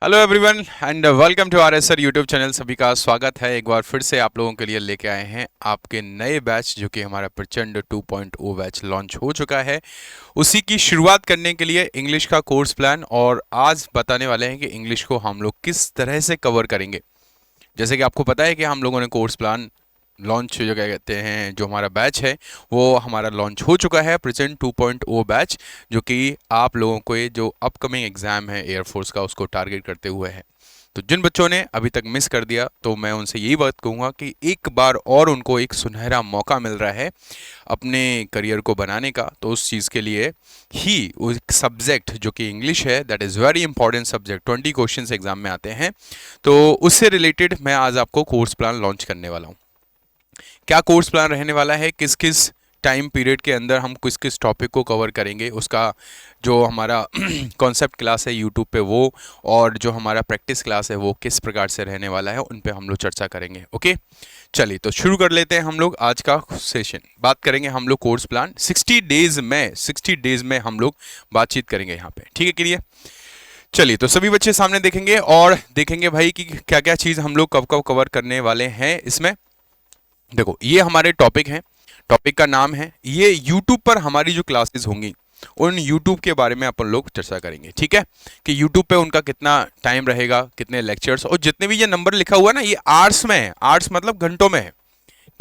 Hello everyone and welcome to RSR YouTube channel. सभी का स्वागत है। एक बार फिर से आप लोगों के लिए लेके आए हैं आपके नए बैच, जो कि हमारा प्रचंड 2.0 बैच लॉन्च हो चुका है। उसी की शुरुआत करने के लिए इंग्लिश का कोर्स प्लान, और आज बताने वाले हैं कि इंग्लिश को हम लोग किस तरह से कवर करेंगे। जैसे कि आपको पता है कि हम लोगों ने कोर्स प्लान लॉन्च, जो क्या कहते हैं, जो हमारा बैच है वो हमारा लॉन्च हो चुका है, प्रेजेंट 2.0 बैच, जो कि आप लोगों को ये जो अपकमिंग एग्ज़ाम है एयरफोर्स का उसको टारगेट करते हुए है। तो जिन बच्चों ने अभी तक मिस कर दिया, तो मैं उनसे यही बात कहूँगा कि एक बार और उनको एक सुनहरा मौका मिल रहा है अपने करियर को बनाने का। तो उस चीज़ के लिए ही उस सब्जेक्ट जो कि इंग्लिश है, that is very important subject, 20 questions exam में आते हैं। तो उससे रिलेटेड मैं आज आपको कोर्स प्लान लॉन्च करने वाला हूँ। क्या कोर्स प्लान रहने वाला है, किस किस टाइम पीरियड के अंदर हम किस किस टॉपिक को कवर करेंगे, उसका जो हमारा कॉन्सेप्ट क्लास है यूट्यूब पे वो, और जो हमारा प्रैक्टिस क्लास है वो किस प्रकार से रहने वाला है, उन पे हम लोग चर्चा करेंगे। ओके, चलिए तो शुरू कर लेते हैं हम लोग आज का सेशन। बात करेंगे हम लोग कोर्स प्लान 60 डेज में हम लोग बातचीत करेंगे यहाँ पे, ठीक है क्लियर। चलिए तो सभी बच्चे सामने देखेंगे और देखेंगे भाई कि क्या क्या चीज़ हम लोग कब कब कवर करने वाले हैं इसमें। देखो, ये हमारे टॉपिक हैं, टॉपिक का नाम है, ये यूट्यूब पर हमारी जो क्लासेस होंगी उन यूट्यूब के बारे में अपन लोग चर्चा करेंगे, ठीक है, कि यूट्यूब पे उनका कितना टाइम रहेगा, कितने लेक्चर्स, और जितने भी ये नंबर लिखा हुआ है ना, ये आवर्स में है, आवर्स मतलब घंटों में है,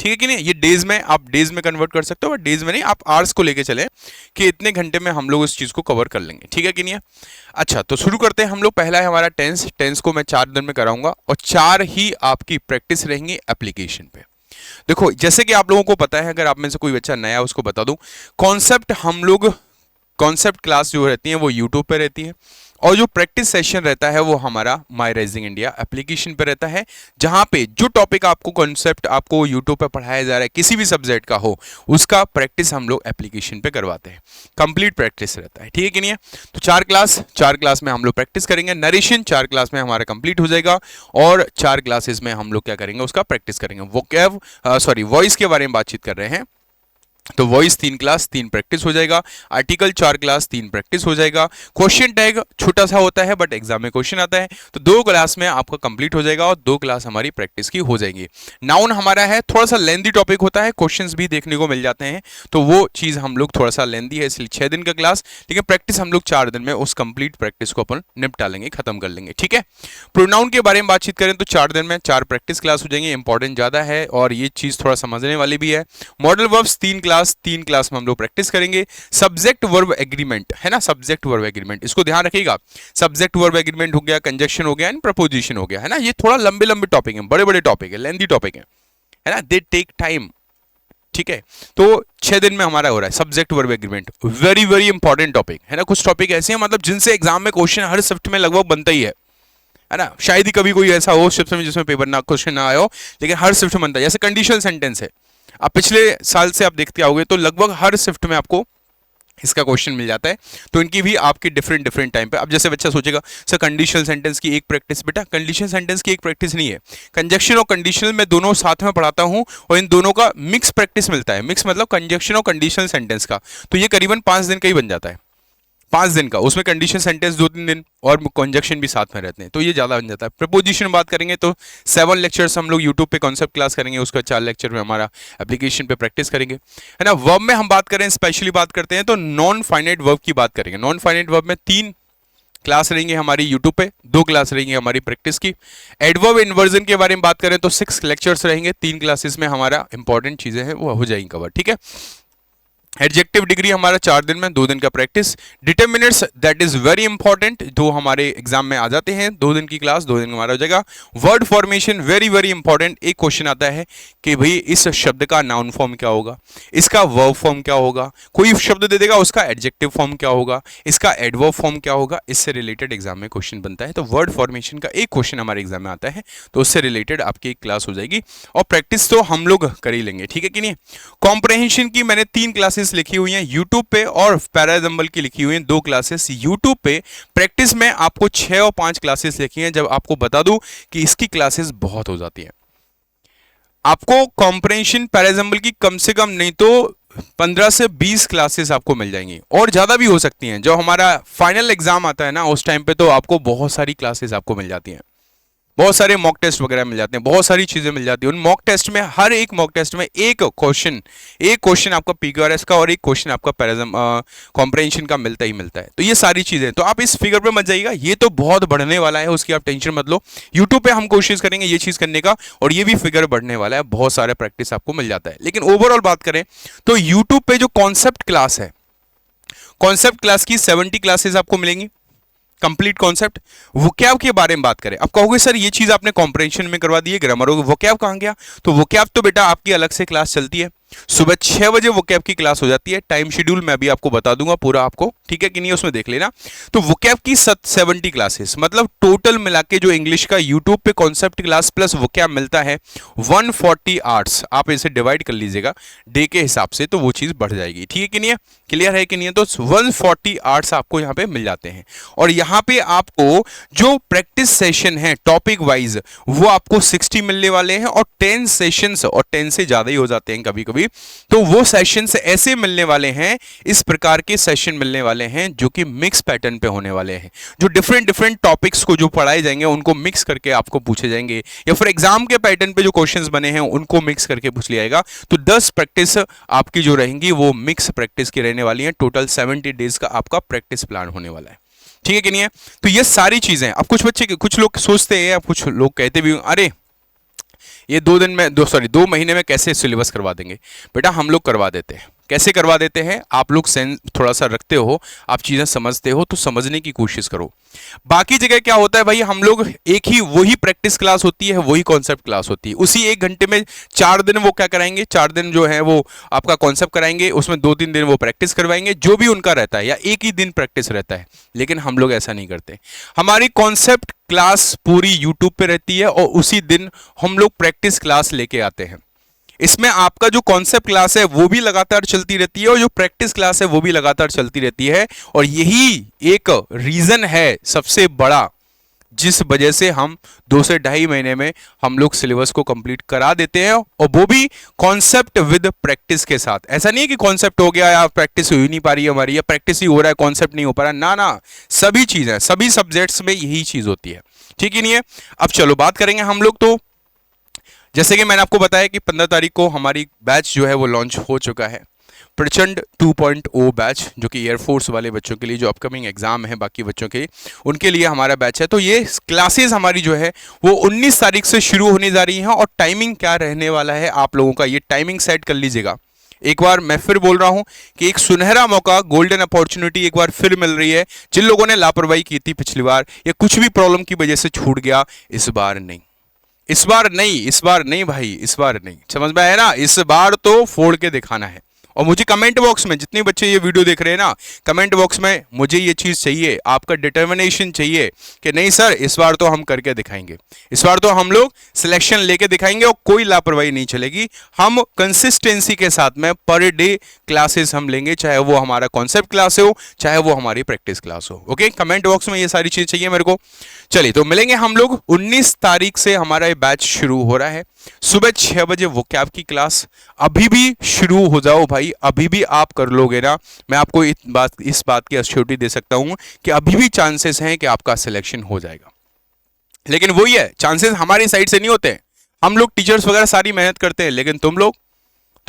ठीक है कि नहीं। ये डेज में, आप डेज में कन्वर्ट कर सकते हो, बट डेज में नहीं, आप आवर्स को लेके चले कि इतने घंटे में हम लोग इस चीज़ को कवर कर लेंगे, ठीक है कि नहीं है। अच्छा, तो शुरू करते हैं हम लोग। पहला है हमारा टेंस को मैं 4 दिन में कराऊंगा, और 4 ही आपकी प्रैक्टिस रहेंगी एप्लीकेशन पे। देखो, जैसे कि आप लोगों को पता है, अगर आप में से कोई बच्चा नया है उसको बता दूं, कॉन्सेप्ट हम लोग, कॉन्सेप्ट क्लास जो रहती है वो यूट्यूब पे रहती है, और जो प्रैक्टिस सेशन रहता है वो हमारा माई राइजिंग इंडिया एप्लीकेशन पे रहता है, जहां पे जो टॉपिक आपको, कॉन्सेप्ट आपको यूट्यूब पे पढ़ाया जा रहा है किसी भी सब्जेक्ट का हो, उसका प्रैक्टिस हम लोग एप्लीकेशन पे करवाते हैं। कंप्लीट प्रैक्टिस रहता है, ठीक है कि नहीं है। तो 4 क्लास में हम लोग प्रैक्टिस करेंगे, नरेशन 4 क्लास में हमारा कंप्लीट हो जाएगा, और 4 क्लासेस में हम लोग क्या करेंगे, उसका प्रैक्टिस करेंगे। वॉइस के बारे में बातचीत कर रहे हैं, तो वॉइस 3 क्लास 3 प्रैक्टिस हो जाएगा, आर्टिकल 4 क्लास 3 प्रैक्टिस हो जाएगा, क्वेश्चन टैग छोटा सा होता है बट एग्जाम में क्वेश्चन आता है, तो 2 क्लास में आपका कंप्लीट हो जाएगा, और 2 क्लास हमारी प्रैक्टिस की हो जाएगी। नाउन हमारा है, थोड़ा सा लेंदी टॉपिक होता है, क्वेश्चंस भी देखने को मिल जाते हैं, तो वो चीज़ हम लोग थोड़ा सा लेंदी है, इसलिए 6 दिन का क्लास, लेकिन प्रैक्टिस हम लोग 4 दिन में उस कंप्लीट प्रैक्टिस को अपन निपटा लेंगे, खत्म कर लेंगे, ठीक है। प्रोनाउन के बारे में बातचीत करें तो 4 दिन में 4 प्रैक्टिस क्लास हो जाएंगे, इंपॉर्टेंट ज़्यादा है और ये चीज़ थोड़ा समझने वाली भी है। मॉडल वर्ब्स 3 क्लास में हम लोग प्रैक्टिस करेंगे। सब्जेक्ट वर्ब एग्रीमेंट है ना, सब्जेक्ट वर्ब एग्रीमेंट, इसको ध्यान रखिएगा। सब्जेक्ट वर्ब एग्रीमेंट हो गया, कंजक्शन हो गया एंड प्रपोजिशन हो गया, है ना। ये थोड़ा लंबे लंबे टॉपिक हैं, बड़े बड़े टॉपिक है, लेंदी टॉपिक है ना, दे टेक टाइम, ठीक है। तो 6 दिन में हमारा हो रहा है subject verb agreement, very very important topic है ना। कुछ टॉपिक ऐसे हैं मतलब जिनसे एग्जाम में क्वेश्चन हर शिफ्ट में लगभग बनता ही है ना। शायद ही कभी कोई ऐसा हो शिफ्ट में जिसमें पेपर ना, क्वेश्चन ना आया हो, लेकिन हर शिफ्ट में बनता है। जैसे कंडीशनल सेंटेंस है, आप पिछले साल से आप देखते आओगे तो लगभग हर शिफ्ट में आपको इसका क्वेश्चन मिल जाता है। तो इनकी भी आपकी डिफरेंट डिफरेंट टाइम पे, अब जैसे बच्चा सोचेगा सर कंडीशनल सेंटेंस की एक प्रैक्टिस, बेटा कंडीशनल सेंटेंस की एक प्रैक्टिस नहीं है, कंजक्शन और कंडीशनल में दोनों साथ में पढ़ाता हूं, और इन दोनों का मिक्स प्रैक्टिस मिलता है। मिक्स मतलब कंजक्शन और कंडीशनल सेंटेंस का, तो ये करीबन 5 दिन का ही बन जाता है, 5 दिन का, उसमें कंडीशन सेंटेंस 2-3 दिन और कंजक्शन भी साथ में रहते हैं, तो ये ज़्यादा बन जाता है। प्रपोजिशन बात करेंगे तो 7 लेक्चर्स हम लोग यूट्यूब पे कॉन्सेप्ट क्लास करेंगे, उसका 4 लेक्चर में हमारा एप्लीकेशन पे प्रैक्टिस करेंगे, है ना। वर्ब में हम बात करें, स्पेशली बात करते हैं तो नॉन फाइनाइट वर्ब की बात करेंगे। नॉन फाइनाइट वर्ब में 3 क्लास रहेंगी हमारी यूट्यूब पे, 2 क्लास रहेंगी हमारी प्रैक्टिस की। एडवर्ब इन्वर्जन के बारे में बात करें तो 6 लेक्चर्स रहेंगे, 3 क्लासेस में हमारा इंपॉर्टेंट चीज़ें हैं वो हो जाएंगी कवर, ठीक है। एडजेक्टिव डिग्री हमारा 4 दिन में, 2 दिन का practice. Determinants that is very important, जो हमारे एग्जाम में आ जाते हैं, 2 दिन की क्लास, 2 दिन हमारा हो जाएगा। Word formation very very important, एक क्वेश्चन आता है कि भाई इस शब्द का नाउन फॉर्म क्या होगा, इसका वर्ब फॉर्म क्या होगा, कोई शब्द दे देगा उसका एडजेक्टिव फॉर्म क्या होगा, इसका एडवर्ब फॉर्म क्या होगा, इससे रिलेटेड एग्जाम में क्वेश्चन बनता है। तो वर्ड फॉर्मेशन का एक क्वेश्चन हमारे एग्जाम में आता है, तो उससे रिलेटेड आपकी एक क्लास हो जाएगी, और प्रैक्टिस तो हम लोग कर ही लेंगे, ठीक है कि नहीं। कॉम्प्रहेंशन की मैंने 3 क्लासेस लिखी हुई हैं यूट्यूब पे, और पैराजम्बल की लिखी हुई हैं 2 क्लासेस यूट्यूब पे। प्रैक्टिस में आपको 6 और 5 क्लासेस लिखी हैं, जब आपको बता दूं कि इसकी क्लासेस बहुत हो जाती हैं। आपको कॉम्प्रहेंशन पैराजम्बल की कम से कम नहीं तो 15 से 20 क्लासेस आपको मिल जाएंगी, और ज़्यादा भी हो सकती हैं। जब हमारा फाइनल एग्जाम आता है ना, उस टाइम पे तो आपको बहुत सारी क्लासेस आपको मिल जाती हैं, बहुत सारे मॉक टेस्ट वगैरह मिल जाते हैं, बहुत सारी चीजें मिल जाती हैं। उन मॉक टेस्ट में, हर एक मॉक टेस्ट में एक क्वेश्चन आपका पीक्यूआरएस का और एक क्वेश्चन आपका पैराजम कॉम्प्रहेंशन का मिलता ही मिलता है। तो ये सारी चीजें, तो आप इस फिगर पे मत जाइएगा, ये तो बहुत बढ़ने वाला है, उसकी आप टेंशन मत लो। यूट्यूब पे हम कोशिश करेंगे ये चीज करने का, और ये भी फिगर बढ़ने वाला है, बहुत सारे प्रैक्टिस आपको मिल जाता है। लेकिन ओवरऑल बात करें तो यूट्यूब पे जो कॉन्सेप्ट क्लास है, कॉन्सेप्ट क्लास की 70 क्लासेस आपको मिलेंगी, कंप्लीट कॉन्सेप्ट। वोकैब के बारे में बात करें, आप कहोगे सर ये चीज आपने कॉम्प्रहेंशन में करवा दी है, ग्रामर हो, वोकैब कहां गया? तो वोकैब तो बेटा आपकी अलग से क्लास चलती है, सुबह 6 बजे वोकैब की क्लास हो जाती है। टाइम शेड्यूल मैं भी आपको बता दूंगा पूरा आपको, ठीक है कि नहीं, उसमें देख लेना। तो वोकैब की 70 क्लासेस, मतलब टोटल मिला के जो इंग्लिश का यूट्यूब पे कॉन्सेप्ट क्लास प्लस वोकैब मिलता है 140 आवर्स। आप इसे डिवाइड कर लीजिएगा डे के हिसाब से, तो वो चीज बढ़ जाएगी, ठीक है कि नहीं है, क्लियर है कि नहीं है? तो 140 आवर्स आपको यहाँ पे मिल जाते हैं, और यहाँ पे आपको जो प्रैक्टिस सेशन है टॉपिक वाइज, वो आपको 60 मिलने वाले हैं, और 10 सेशंस, और 10 से ज्यादा ही हो जाते हैं कभी कभी, तो वो सेशंस ऐसे मिलने वाले हैं, इस प्रकार के सेशन मिलने वाले हैं जो कि मिक्स पैटर्न पे होने वाले हैं, जो डिफरेंट डिफरेंट टॉपिक्स को जो पढ़ाए जाएंगे उनको मिक्स करके आपको पूछे जाएंगे, या फिर एग्जाम के पैटर्न पे जो क्वेश्चंस बने हैं उनको मिक्स करके पूछ लिया जाएगा। तो 10 प्रैक्टिस आपकी जो रहेंगी वो मिक्स प्रैक्टिस की रहने वाली है। टोटल 70 डेज का आपका प्रैक्टिस प्लान होने वाला है, ठीक है कि नहीं है? तो ये सारी चीजें, अब कुछ बच्चे, कुछ लोग सोचते हैं, कुछ लोग कहते भी, अरे ये 2 महीने में कैसे सिलेबस करवा देंगे? बेटा हम लोग करवा देते हैं। कैसे करवा देते हैं? आप लोग सेंस थोड़ा सा रखते हो, आप चीजें समझते हो, तो समझने की कोशिश करो। बाकी जगह क्या होता है भाई, हम लोग एक ही, वही प्रैक्टिस क्लास होती है, वही कॉन्सेप्ट क्लास होती है, उसी 1 घंटे में 4 दिन वो क्या कराएंगे, 4 दिन जो है वो आपका कॉन्सेप्ट कराएंगे, उसमें 2-3 दिन वो प्रैक्टिस करवाएंगे, जो भी उनका रहता है, या एक ही दिन प्रैक्टिस रहता है। लेकिन हम लोग ऐसा नहीं करते, हमारी कॉन्सेप्ट क्लास पूरी यूट्यूब पे रहती है, और उसी दिन हम लोग प्रैक्टिस क्लास लेके आते हैं। इसमें आपका जो कॉन्सेप्ट क्लास है वो भी लगातार चलती रहती है, और जो प्रैक्टिस क्लास है वो भी लगातार चलती रहती है, और यही एक रीजन है सबसे बड़ा, जिस वजह से हम 2 से 2.5 महीने में हम लोग सिलेबस को कंप्लीट करा देते हैं, और वो भी कॉन्सेप्ट विद प्रैक्टिस के साथ। ऐसा नहीं है कि कॉन्सेप्ट हो गया या प्रैक्टिस हो ही नहीं पा रही है हमारी, या प्रैक्टिस ही हो रहा है कॉन्सेप्ट नहीं हो पा रहा है, ना ना, सभी चीजें, सभी सब्जेक्ट्स में यही चीज होती है, ठीक ही नहीं है? अब चलो बात करेंगे हम लोग, तो जैसे कि मैंने आपको बताया कि 15 तारीख को हमारी बैच जो है वो लॉन्च हो चुका है, प्रचंड 2.0 बैच, जो कि एयरफोर्स वाले बच्चों के लिए, जो अपकमिंग एग्जाम है बाकी बच्चों के, उनके लिए हमारा बैच है। तो ये क्लासेस हमारी जो है वो 19 तारीख से शुरू होने जा रही हैं, और टाइमिंग क्या रहने वाला है आप लोगों का, ये टाइमिंग सेट कर लीजिएगा। एक बार मैं फिर बोल रहा हूं कि एक सुनहरा मौका, गोल्डन अपॉर्चुनिटी एक बार फिर मिल रही है। जिन लोगों ने लापरवाही की थी पिछली बार, या कुछ भी प्रॉब्लम की वजह से छूट गया, इस बार नहीं, इस बार नहीं, इस बार नहीं भाई, इस बार नहीं, समझ में आया ना? इस बार तो फोड़ के दिखाना है। और मुझे कमेंट बॉक्स में, जितने बच्चे ये वीडियो देख रहे हैं ना, कमेंट बॉक्स में मुझे ये चीज चाहिए, आपका डिटर्मिनेशन चाहिए कि नहीं सर इस बार तो हम करके दिखाएंगे, इस बार तो हम लोग सिलेक्शन लेके दिखाएंगे, और कोई लापरवाही नहीं चलेगी। हम कंसिस्टेंसी के साथ में पर डे क्लासेस हम लेंगे, चाहे वो हमारा कॉन्सेप्ट क्लास हो, चाहे वो हमारी प्रैक्टिस क्लास हो। ओके, कमेंट बॉक्स में ये सारी चीज चाहिए मेरे को। चलिए तो मिलेंगे हम लोग 19 तारीख से, हमारा ये बैच शुरू हो रहा है, सुबह 6 बजे वोकैब की क्लास। अभी भी शुरू हो जाओ भाई, अभी भी आप कर लोगे ना, मैं आपको इस बात की एश्योरिटी दे सकता हूं कि अभी भी चांसेस हैं कि आपका सिलेक्शन हो जाएगा। लेकिन वही है, चांसेस हमारी साइड से नहीं होते हैं, हम लोग टीचर्स वगैरह सारी मेहनत करते हैं, लेकिन तुम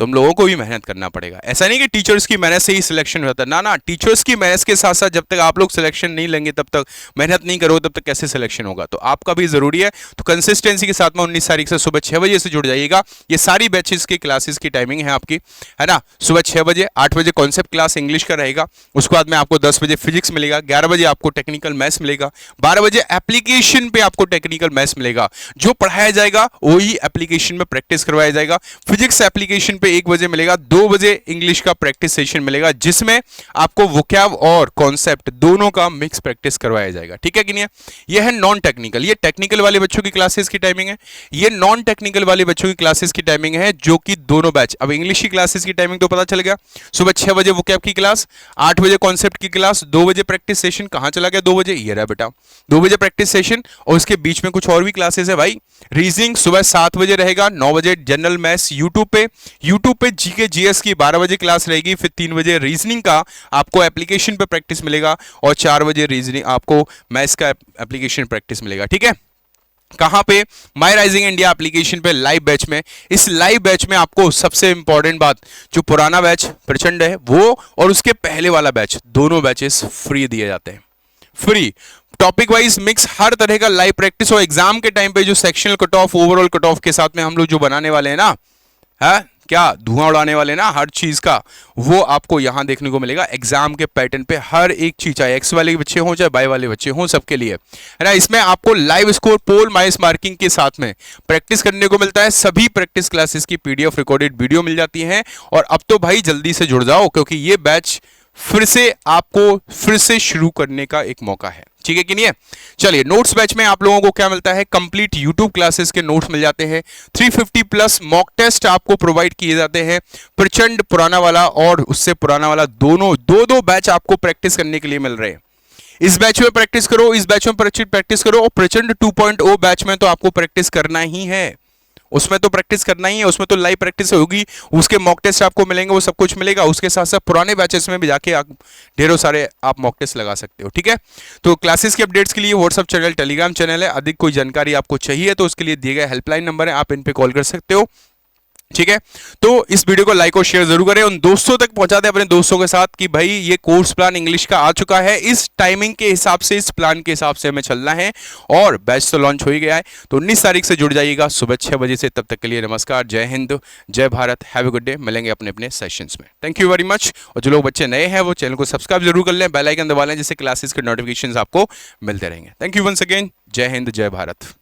लोगों को भी मेहनत करना पड़ेगा। ऐसा नहीं कि टीचर्स की मेहनत से ही सिलेक्शन होता है, ना ना, टीचर्स की मेहनत के साथ साथ जब तक आप लोग सिलेक्शन नहीं लेंगे, तब तक मेहनत नहीं करोगे, तब तक कैसे सिलेक्शन होगा? तो आपका भी जरूरी है। तो कंसिस्टेंसी के साथ में 19 तारीख से सुबह 6 बजे से जुड़ जाइएगा। ये सारी बैचेस की क्लासेस की टाइमिंग है आपकी, है ना? सुबह 6 बजे, 8 बजे कॉन्सेप्ट क्लास इंग्लिश का रहेगा, उसके बाद में आपको 10 बजे फिजिक्स मिलेगा, 11 बजे आपको टेक्निकल मैथ्स मिलेगा, 12 बजे एप्लीकेशन पे आपको टेक्निकल मैथ्स मिलेगा। जो पढ़ाया जाएगा वही एप्लीकेशन में प्रैक्टिस करवाया जाएगा। फिजिक्स एप्लीकेशन पे 1 बजे मिलेगा, 2 बजे इंग्लिश का प्रैक्टिस सेशन मिलेगा, जिसमें आपको वोकैब और कॉन्सेप्ट दोनों का मिक्स प्रैक्टिस करवाया जाएगा। ठीक है कि नहीं? यह है नॉन टेक्निकल। ये टेक्निकल वाले बच्चों की क्लासेस की टाइमिंग है, ये नॉन टेक्निकल वाले बच्चों की क्लासेस की टाइमिंग है, जो कि दोनों बैच। अब इंग्लिश की क्लासेस की टाइमिंग तो पता चल गया, सुबह 6 बजे वोकैब की क्लास, 8 बजे कॉन्सेप्ट की क्लास, 2 बजे प्रैक्टिस सेशन। कहां चला गया 2 बजे? ये रहा बेटा, 2 बजे प्रैक्टिस सेशन, और उसके बीच में कुछ और भी क्लासेस है भाई। रीजनिंग सुबह 7 बजे रहेगा, 9 बजे जनरल मैथ्स यूट्यूब यूट्यूब पे जीके जीएस की 12 बजे क्लास रहेगी, फिर 3 बजे रीजनिंग का आपको एप्लीकेशन पे प्रैक्टिस मिलेगा और 4 बजे रीजनिंग आपको मैथ्स का एप्लीकेशन प्रैक्टिस मिलेगा। ठीक है, कहां पे? माई राइजिंग इंडिया एप्लीकेशन पे लाइव बैच में। इस लाइव बैच में आपको सबसे इंपॉर्टेंट बात, जो पुराना बैच प्रचंड है वो और उसके पहले वाला बैच, दोनों बैचेस फ्री दिए जाते हैं। फ्री टॉपिक वाइज मिक्स, हर तरह का लाइव प्रैक्टिस और एग्जाम के टाइम पे जो sectional cut off, overall cut off के साथ में हम लोग जो बनाने वाले हैं ना, है क्या, धुआं उड़ाने वाले ना हर चीज का, वो आपको यहां देखने को मिलेगा एग्जाम के पैटर्न पे। हर एक चीज, चाहे एक्स वाले बच्चे हों चाहे वाई वाले बच्चे हों, सबके लिए है ना। इसमें आपको लाइव स्कोर, पोल, माइस मार्किंग के साथ में प्रैक्टिस करने को मिलता है। सभी प्रैक्टिस क्लासेस की पीडीएफ रिकॉर्डेड वीडियो मिल जाती है। और अब तो भाई जल्दी से जुड़ जाओ, क्योंकि ये बैच फिर से आपको फिर से शुरू करने का एक मौका है। ठीक है कि नहीं है? चलिए, नोट्स बैच में आप लोगों को क्या मिलता है? कंप्लीट यूट्यूब क्लासेस के नोट्स मिल जाते हैं। 350 प्लस मॉक टेस्ट आपको प्रोवाइड किए जाते हैं। प्रचंड पुराना वाला और उससे पुराना वाला, दोनों दो बैच आपको प्रैक्टिस करने के लिए मिल रहे हैं। इस बैच में प्रैक्टिस करो, इस बैच में प्रैक्टिस करो, और प्रचंड 2.0 बैच में तो आपको प्रैक्टिस करना ही है। उसमें तो प्रैक्टिस करना ही है, उसमें तो लाइव प्रैक्टिस होगी, उसके मॉक टेस्ट आपको मिलेंगे, वो सब कुछ मिलेगा। उसके साथ साथ पुराने बैचेस में भी जाके आप ढेरों सारे आप मॉक टेस्ट लगा सकते हो। ठीक है, तो क्लासेस के अपडेट्स के लिए व्हाट्सअप चैनल, टेलीग्राम चैनल है। अधिक कोई जानकारी आपको चाहिए तो उसके लिए दिए गए हेल्पलाइन नंबर है, आप इन पे कॉल कर सकते हो। ठीक है, तो इस वीडियो को लाइक और शेयर जरूर करें, उन दोस्तों तक पहुंचा दें अपने दोस्तों के साथ कि भाई ये कोर्स प्लान इंग्लिश का आ चुका है, इस टाइमिंग के हिसाब से, इस प्लान के हिसाब से हमें चलना है। और बैच तो लॉन्च हो ही गया है, तो 19 तारीख से जुड़ जाइएगा सुबह 6 बजे से। तब तक के लिए नमस्कार, जय हिंद, जय Bharat, have a good day. मिलेंगे अपने अपने सेशंस में। Thank you very much. और जो लोग बच्चे नए हैं वो चैनल को सब्सक्राइब जरूर कर लें, बेल आइकन दबा लें, जिससे क्लासेस के नोटिफिकेशन आपको मिलते रहेंगे। थैंक यू वंस अगेन, जय हिंद, जय भारत।